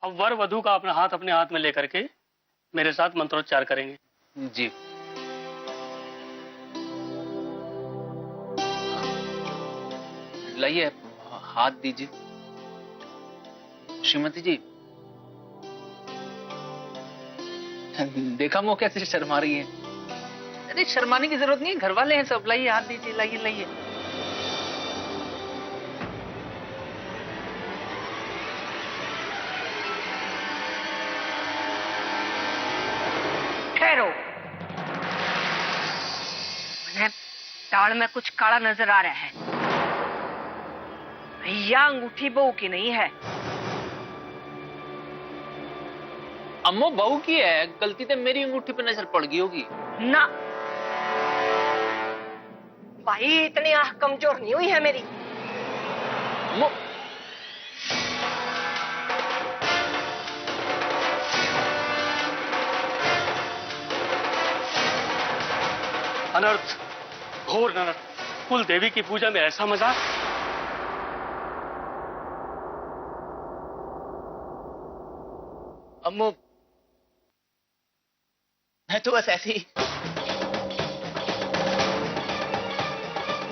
अब वर वधु का अपना हाथ अपने हाथ में लेकर के मेरे साथ मंत्रोच्चार करेंगे। जी। लाइए हाथ दीजिए। श्रीमती जी, देखा वो कैसे शर्मा रही है। अरे शर्माने की जरूरत नहीं है, घर वाले हैं सब। लाइए हाथ दीजिए, लाइए लाइए। ठहरो, मुझे दाढ़ में कुछ काला नजर आ रहा है। यह अंगूठी बहू की नहीं है। अम्मो बहू की है, गलती से मेरी अंगूठी पे नजर पड़ गई होगी ना भाई, इतनी आंख कमजोर नहीं हुई है मेरी। अम्मो। अनर्थ, घोर अनर्थ। कुल देवी की पूजा में ऐसा मजाक। अम्मो मैं तो बस ऐसे ही।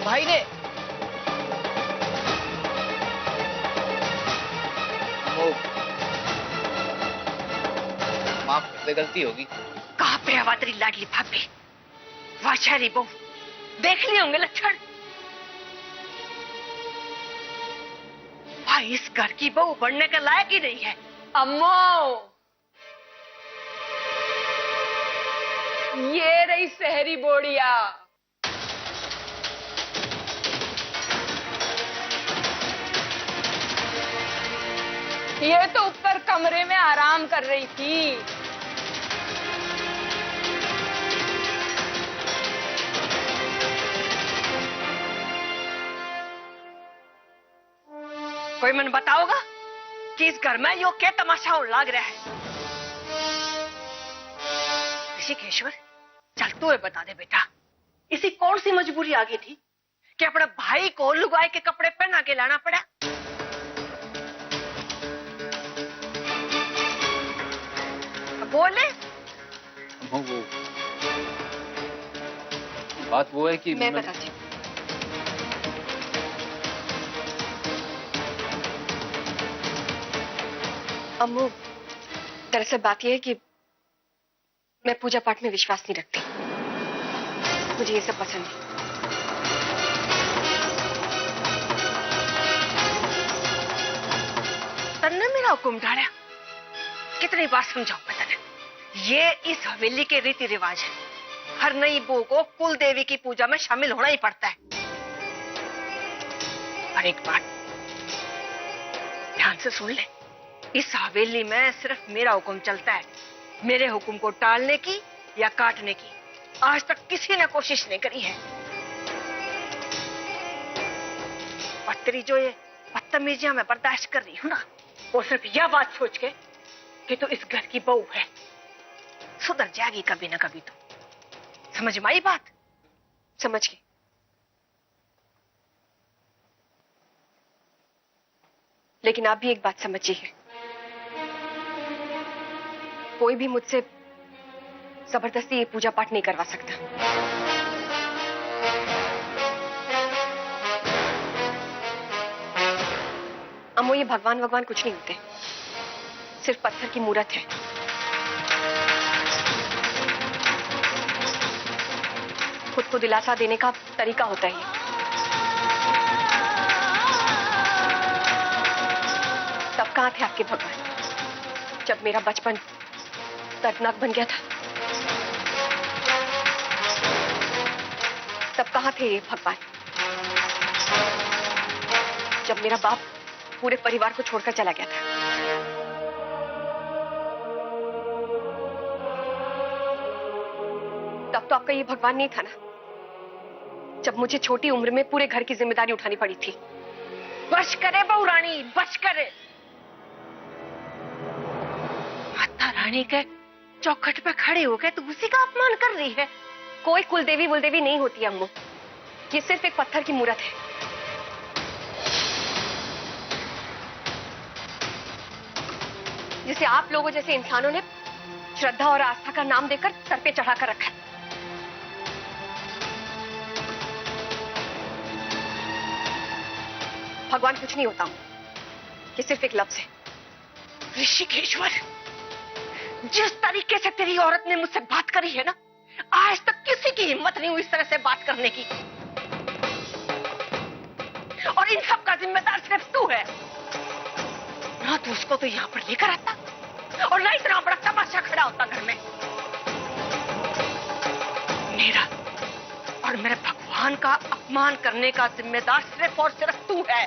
भाई ने अम्मो माफ कर दे, गलती होगी। कहाँ पे आवा तेरी लाडली भाभी? वाचारी बहू, देख लिए होंगे लक्षण। भाई इस घर की बहू बनने के लायक ही नहीं है। अम्मो, ये रही शहरी बोड़िया। ये तो ऊपर कमरे में आराम कर रही थी। कोई मन बताओगा कि इस घर में यो क्या तमाशा लाग रहा है? ऋषिकेश्वर, चलते हुए बता दे बेटा, इसी कौन सी मजबूरी आ गई थी कि अपने भाई को लुगाई के कपड़े पहना के लाना पड़ा? बोले। वो बात वो है कि मैं बताती हूँ। अम्मू, दरअसल बात यह है कि मैं पूजा पाठ में विश्वास नहीं रखती। मुझे ये सब पसंद नहीं। तन्ने मेरा हुक्म ढाड़ा, कितनी बार समझाऊं मैं तन्ने? ये इस हवेली के रीति रिवाज है। हर नई बहू को कुल देवी की पूजा में शामिल होना ही पड़ता है। और एक बात ध्यान से सुन ले, इस हवेली में सिर्फ मेरा हुक्म चलता है। मेरे हुक्म को टालने की या काटने की आज तक किसी ने कोशिश नहीं करी है। और तेरी जो ये बदतमीजियां मैं बर्दाश्त कर रही हूं ना, वो सिर्फ यह बात सोच के कि तू इस घर की बहू है। सुधर जाएगी कभी ना कभी। तो समझ में आई बात? समझ गई। लेकिन आप भी एक बात समझिए, कोई भी मुझसे जबरदस्ती ये पूजा पाठ नहीं करवा सकता। अम्मो, ये भगवान भगवान कुछ नहीं होते, सिर्फ पत्थर की मूर्त है। खुद को दिलासा देने का तरीका होता है। तब कहां थे आपके भगवान जब मेरा बचपन दर्दनाक बन गया था? तब कहां थे ये भगवान जब मेरा बाप पूरे परिवार को छोड़कर चला गया था? तब तो आपका ये भगवान नहीं था ना, जब मुझे छोटी उम्र में पूरे घर की जिम्मेदारी उठानी पड़ी थी। बच करे बहू रानी, बच करे। माता रानी के चौखट पे खड़े होकर तू उसी का अपमान कर रही है। कोई कुलदेवी बुलदेवी नहीं होती अम्मू, ये सिर्फ एक पत्थर की मूर्त है। जिसे आप लोगों जैसे इंसानों ने श्रद्धा और आस्था का नाम देकर सर पे चढ़ाकर रखा है। भगवान कुछ नहीं होता, ये सिर्फ एक लफ्ज है। ऋषिकेश्वर, जिस तरीके से तेरी औरत ने मुझसे बात करी है ना, आज तक किसी की हिम्मत नहीं हुई इस तरह से बात करने की। और इन सब का जिम्मेदार सिर्फ तू है ना। तू उसको तो यहां पर लेकर आता और ना इतना बड़ा तमाशा खड़ा होता घर में। मेरा और मेरे भगवान का अपमान करने का जिम्मेदार सिर्फ और सिर्फ तू है।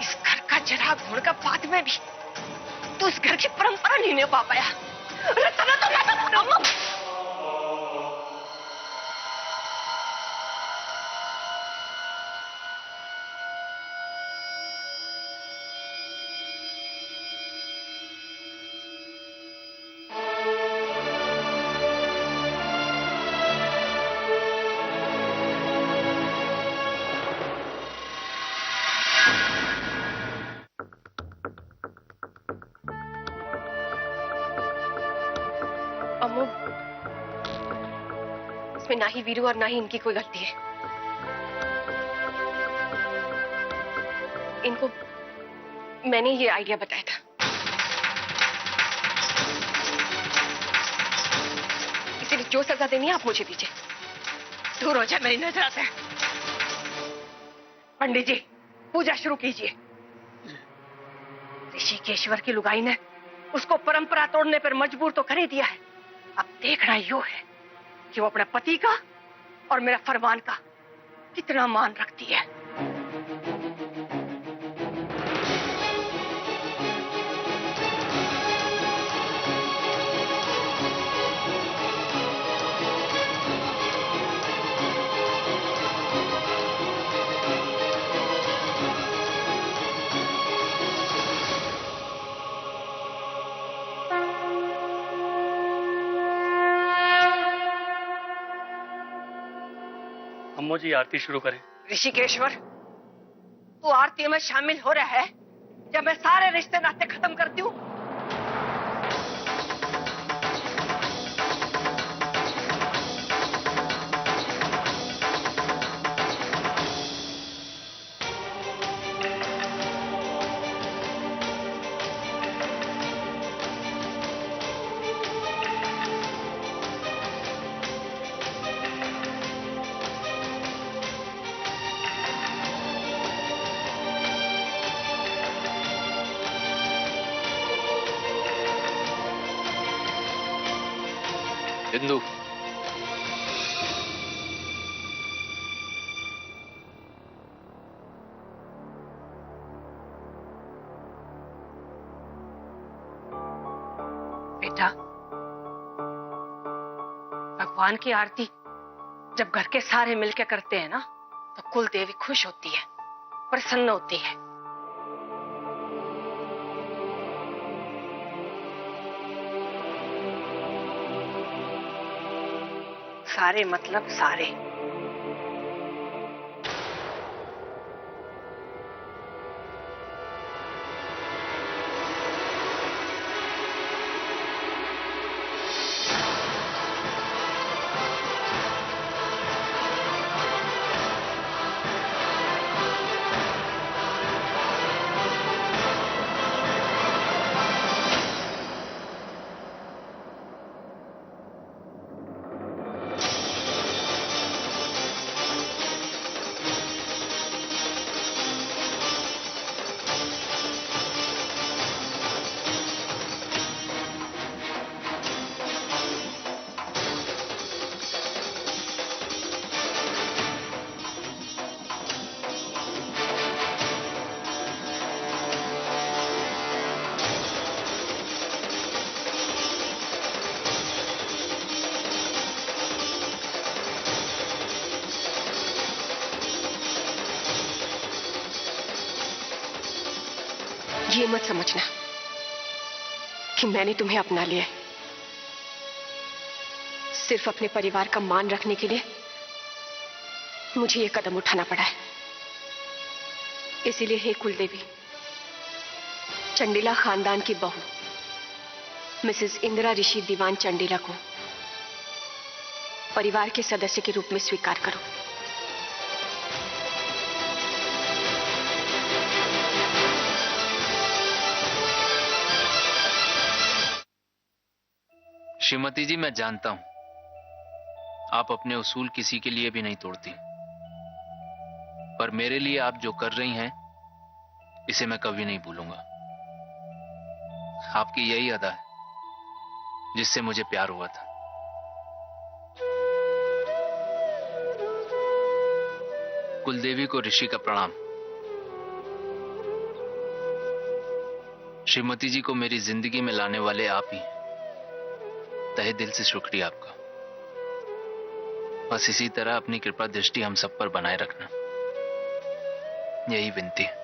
इस घर का चिराग होने का बाद में भी तू इस घर की परंपरा नहीं निभा पाया। रतना तो मैं इसमें ना ही वीरू और ना ही इनकी कोई गलती है। इनको मैंने ये आइडिया बताया था। इसीलिए जो सजा देनी है आप मुझे दीजिए। दूर हो जाए मेरी नजर से। पंडित जी, पूजा शुरू कीजिए। ऋषिकेश्वर की लुगाई ने उसको परंपरा तोड़ने पर मजबूर तो कर ही दिया है। अब देखना यूं है कि वो अपने पति का और मेरा फरमान का कितना मान रखती है। अम्मो जी, आरती शुरू करें। ऋषिकेश्वर, तू आरती में शामिल हो रहा है जब मैं सारे रिश्ते नाते खत्म करती हूँ। बिंदु, बेटा, भगवान की आरती जब घर के सारे मिलकर करते हैं ना, तो कुल देवी खुश होती है, प्रसन्न होती है। सारे मतलब सारे। ये मत समझना कि मैंने तुम्हें अपना लिया है। सिर्फ अपने परिवार का मान रखने के लिए मुझे ये कदम उठाना पड़ा है। इसीलिए हे कुलदेवी, चंडीला खानदान की बहू मिसेस इंदिरा ऋषि दीवान चंडीला को परिवार के सदस्य के रूप में स्वीकार करो। श्रीमती जी, मैं जानता हूं आप अपने उसूल किसी के लिए भी नहीं तोड़ती, पर मेरे लिए आप जो कर रही हैं इसे मैं कभी नहीं भूलूंगा। आपकी यही अदा है जिससे मुझे प्यार हुआ था। कुलदेवी को ऋषि का प्रणाम। श्रीमती जी को मेरी जिंदगी में लाने वाले आप ही हैं। तहे दिल से शुक्रिया आपका। बस इसी तरह अपनी कृपा दृष्टि हम सब पर बनाए रखना, यही विनती है।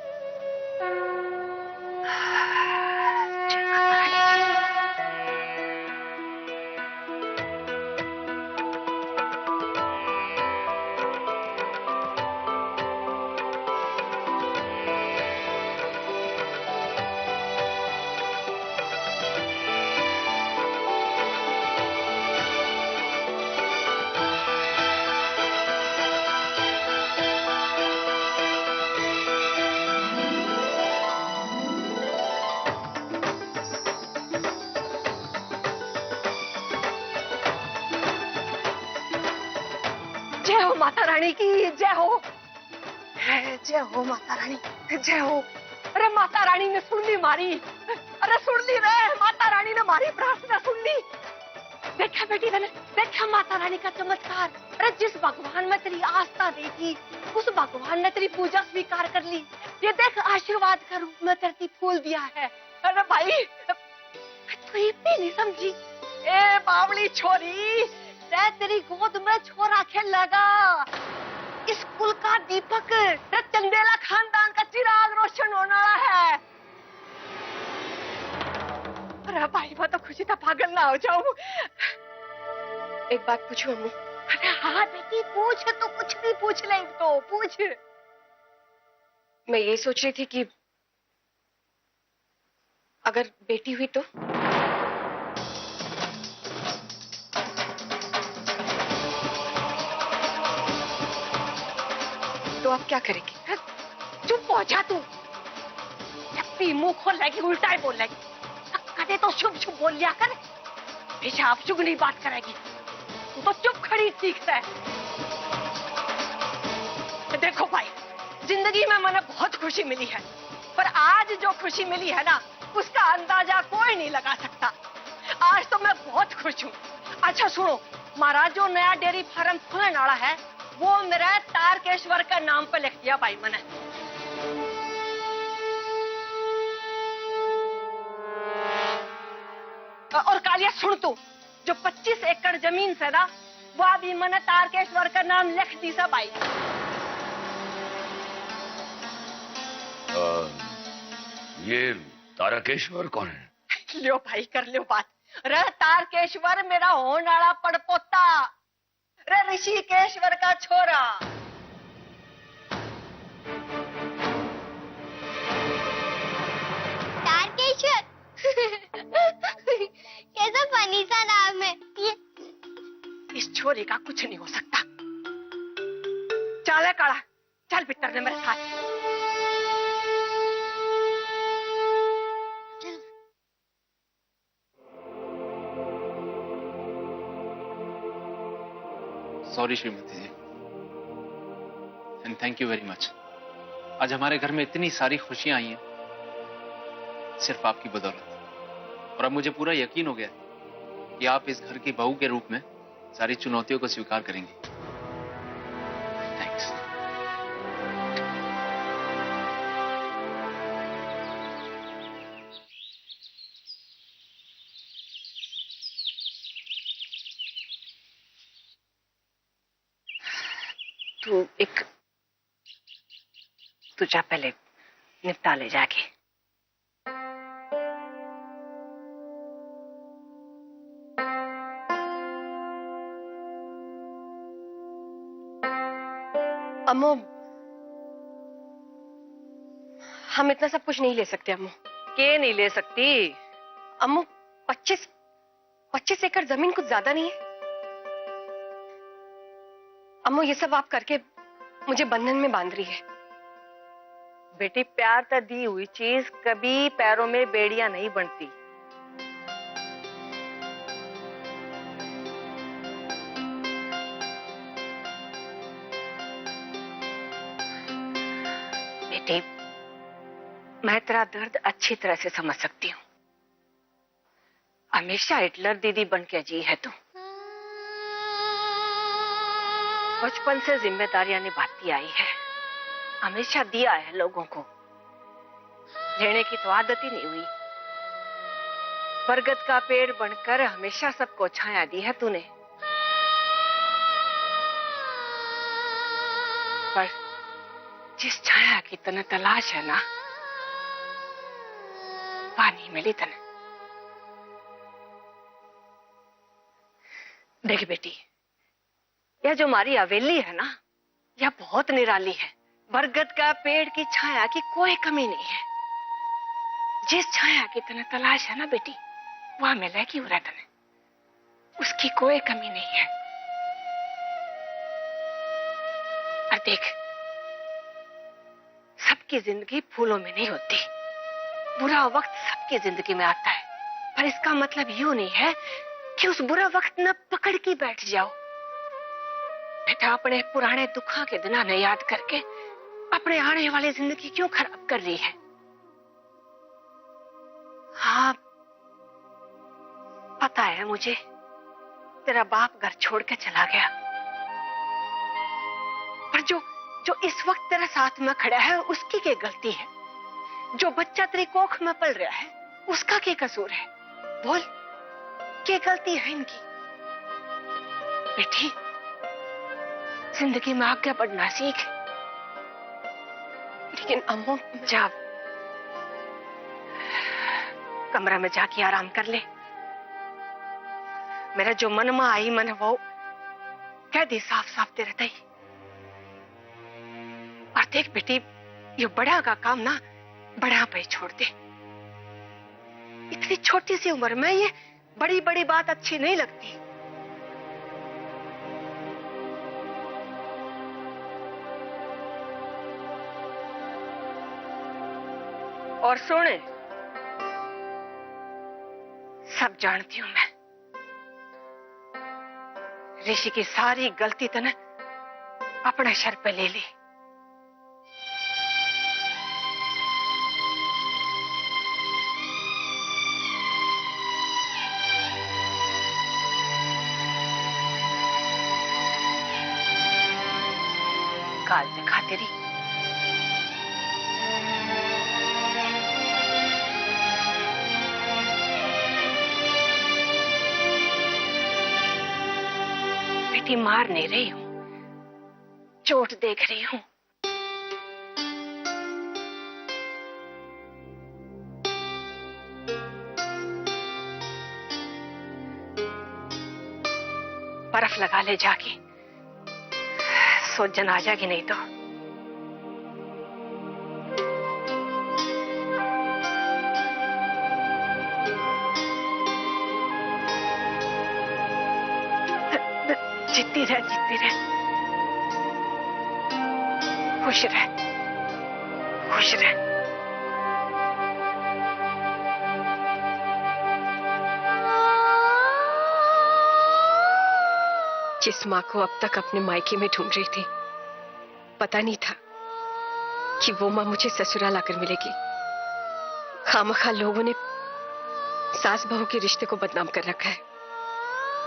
जय हो माता रानी की, जय हो, जय हो माता रानी, जय हो। अरे माता रानी ने सुन ली मारी, अरे सुन ली रे, माता रानी ने मारी प्रार्थना सुन ली। देखा बेटी मैंने, देखा माता रानी का चमत्कार। अरे जिस भगवान में तेरी आस्था देखी उस भगवान ने तेरी पूजा स्वीकार कर ली। ये देख आशीर्वाद का रूप में धरती फूल दिया है। अरे भाई तू इतनी नहीं समझी। ए बावली छोरी, तेरी गोद में छोरा खेलेगा। इस कुल का दीपक चंदेला खानदान का चिराग रोशन होने वाला है। अरे भाई मैं तो खुशी तो पागल ना हो जाऊं। एक बात पूछूं अम्मू? अरे हाँ बेटी पूछ, तो कुछ भी पूछ ले, तो पूछ। मैं ये सोच रही थी कि अगर बेटी हुई तो आप क्या करेंगी? चुप हो जा तू। जब मुंह खोल लेगी उल्टा ही बोल लेगी। कदे तो शुभ शुभ बोल लिया कर, हमेशा आप चुगली बात करेगी। तू तो चुप खड़ी ठीक है। देखो भाई, जिंदगी में मैंने बहुत खुशी मिली है, पर आज जो खुशी मिली है ना उसका अंदाजा कोई नहीं लगा सकता। आज तो मैं बहुत खुश हूँ। अच्छा सुनो, महाराज जो नया डेयरी फार्म खुलने वाला है वो मेरा तारकेश्वर का नाम पे लिख दिया भाई मैंने। और कालिया सुन तू, जो 25 एकड़ जमीन से ना वो भी मैंने तारकेश्वर का नाम लिख दी सा भाई। ये तारकेश्वर कौन है? लियो भाई कर लियो बात। रे तारकेश्वर मेरा होने वाला पड़पोता, रे ऋषिकेश्वर का छोरा। तारकेश्वर कैसा फनी सा नाम है ये। इस छोरी का कुछ नहीं हो सकता। चल काला, चल पितर ने मेरे साथ। Sorry Shrimati ji, and thank you very much. आज हमारे घर में इतनी सारी खुशियां आई हैं सिर्फ आपकी बदौलत, और अब मुझे पूरा यकीन हो गया कि आप इस घर की बहू के रूप में सारी चुनौतियों को स्वीकार करेंगी। थैंक्स। तू जा पहले निपटा ले जाके। अम्मू हम इतना सब कुछ नहीं ले सकते अम्मू। के नहीं ले सकती। अम्मू 25 एकड़ जमीन कुछ ज्यादा नहीं है? अम्मू ये सब आप करके मुझे बंधन में बांध रही है। बेटी प्यार तो दी हुई चीज कभी पैरों में बेड़ियां नहीं बनती। बेटी मैं तेरा दर्द अच्छी तरह से समझ सकती हूँ। हमेशा हिटलर दीदी बन के जी है तू। बचपन से जिम्मेदारियां निभाती आई है, हमेशा दिया है लोगों को, लेने की तो आदत ही नहीं हुई। बरगद का पेड़ बनकर हमेशा सबको छाया दी है तूने, पर जिस छाया की तने तलाश है ना, वह नहीं मिली तने। देख बेटी, यह जो हमारी हवेली है ना, यह बहुत निराली है। बरगद का पेड़ की छाया की कोई कमी नहीं है। जिस छाया की तने तलाश है ना बेटी, वह मिलेगी हो रहा तने, उसकी कोई कमी नहीं है। और देख, सबकी जिंदगी फूलों में नहीं होती। बुरा वक्त सबकी जिंदगी में आता है, पर इसका मतलब यूं नहीं है कि उस बुरा वक्त न पकड़ के बैठ जाओ। बेटा अपने पुराने दुखों के दिनों ने याद करके अपने आने वाली जिंदगी क्यों खराब कर रही है? हाँ पता है मुझे, तेरा बाप घर छोड़ के चला गया, पर जो इस वक्त तेरा साथ में खड़ा है उसकी क्या गलती है? जो बच्चा तेरी कोख में पल रहा है उसका क्या कसूर है? बोल, क्या गलती है इनकी? बेटी जिंदगी में आगे बढ़ना सीख। लेकिन अम्मू, जा कमरा में जाके आराम कर ले। मेरा जो मन में आई मन वो कह दी साफ साफ तेरे तई। और देख बेटी, ये बड़ा का काम ना बड़ा पे छोड़ दे। इतनी छोटी सी उम्र में ये बड़ी बड़ी बात अच्छी नहीं लगती। और सुने, सब जानती हूं मैं, ऋषि की सारी गलती तने अपने सर पे ले ली। काल दिखा तेरी। बेटी मार नहीं रही हूं, चोट देख रही हूं। बर्फ लगा ले जाके, सोजन आ जाएगी नहीं तो। जीती रह, जीती रह, खुश रह, खुश रह। जिस माँ को अब तक अपने मायके में ढूंढ रही थी, पता नहीं था कि वो माँ मुझे ससुराल आकर मिलेगी। खामखा लोगों ने सास बहू के रिश्ते को बदनाम कर रखा है।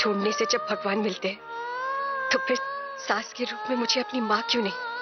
ढूंढने से जब भगवान मिलते हैं तो फिर सास के रूप में मुझे अपनी माँ क्यों नहीं?